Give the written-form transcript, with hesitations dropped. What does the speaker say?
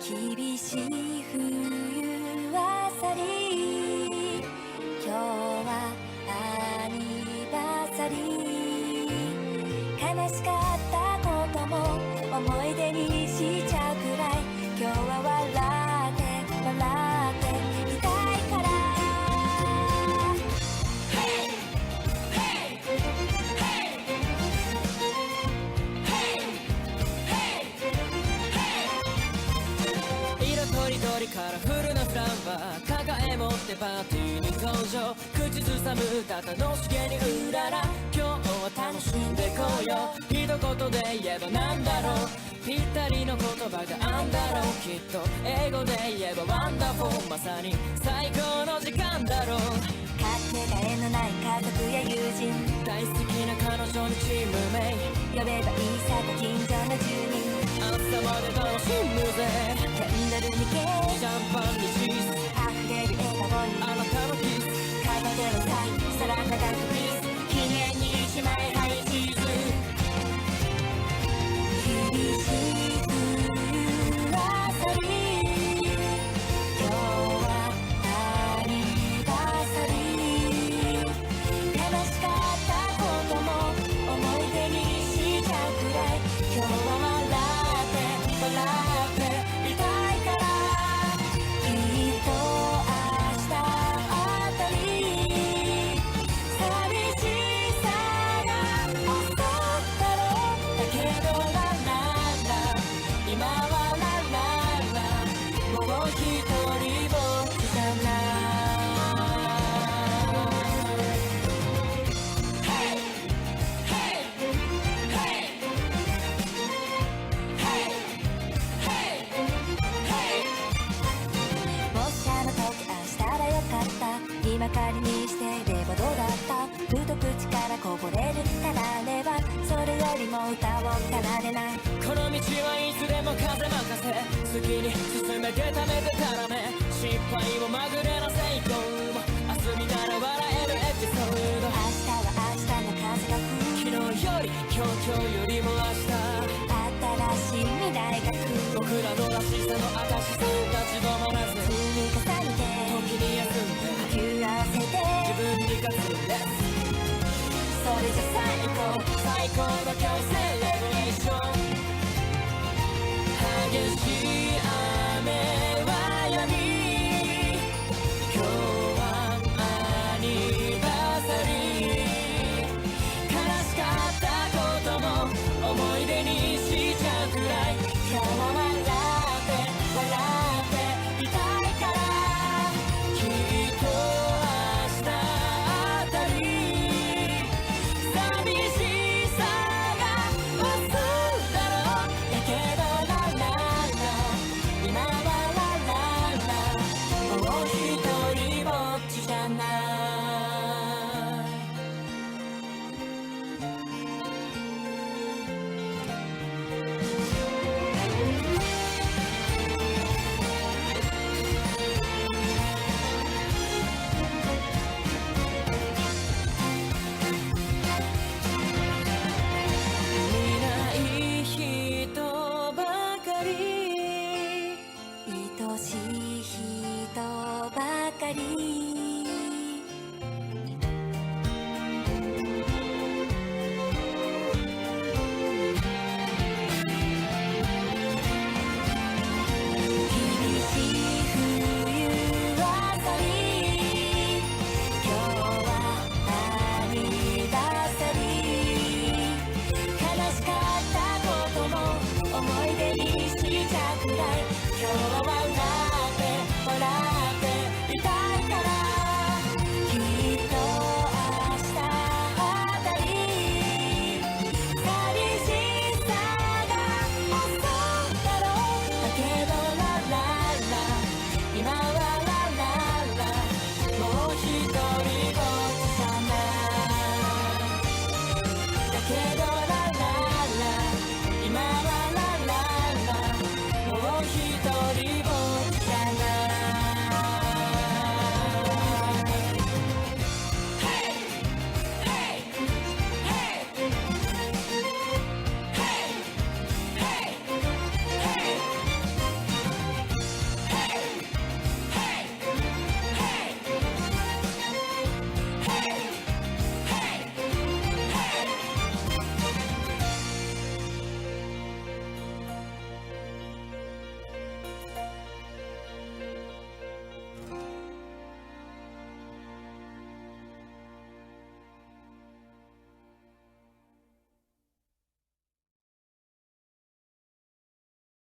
厳しい冬は去り、今日はアニバーサリー。悲しかったことも思い出にしちゃうくらい、今日は笑っていたいから。色とりどりカラフルなフランバー抱え持ってパーティーに登場。口ずさむ歌楽しげにうらら、今日は楽しんでこうよ。一言で言えばなんだろう、ぴったりの言葉があんだろう。きっと英語で言えばワンダフォー、まさに最高の時間だろう。かけがえのない家族や友人、大好きな彼女にチームメイ、呼べばいいさと近所の住人。朝まで楽しむぜ。キャンドルにケーキ、シャンパンにチーズ、溢れる笑顔にあなたのキス、片手のサイン、空高くピース、記念に一枚ハイチーズ。厳しい冬は去り、今日はアニバーサリー。悲しかったことも思い出にしちゃうくらい、今日は笑っていたいから。きっと明日あたり、寂しさが襲ったろう。だけどラララ、今はラララ、もう一人ぼっちじゃない。今仮にしていればどうだった。ふと口からこぼれるたられば、それよりも歌を奏でない。この道はいつでも風任せ、好きに進めてためてたらめ、失敗もまぐれな成功も、明日見なら笑えるエピソード。明日は明日の風が吹く、昨日より今日よりも明日、新しい未来が来る。僕らのらしさの証さ、立ち止まらず積み重ねて、時に休んで呼吸合わせて、自分に勝つんです。それじゃ最高の今日セレブレーション。激しい雨はやみ、今日はアニバーサリー。悲しかったことも思い出にしちゃうくらい、今日は笑っていたいから。きっと明日あたり、寂しさが襲うだろう。だけどラララ、今はラララ、もう一人ぼっちじゃない。いない人ばかり、愛しい人ばかり。厳しい冬は去り、今日はアニバーサリー。悲しかったことも思い出にしちゃうくらい、今日は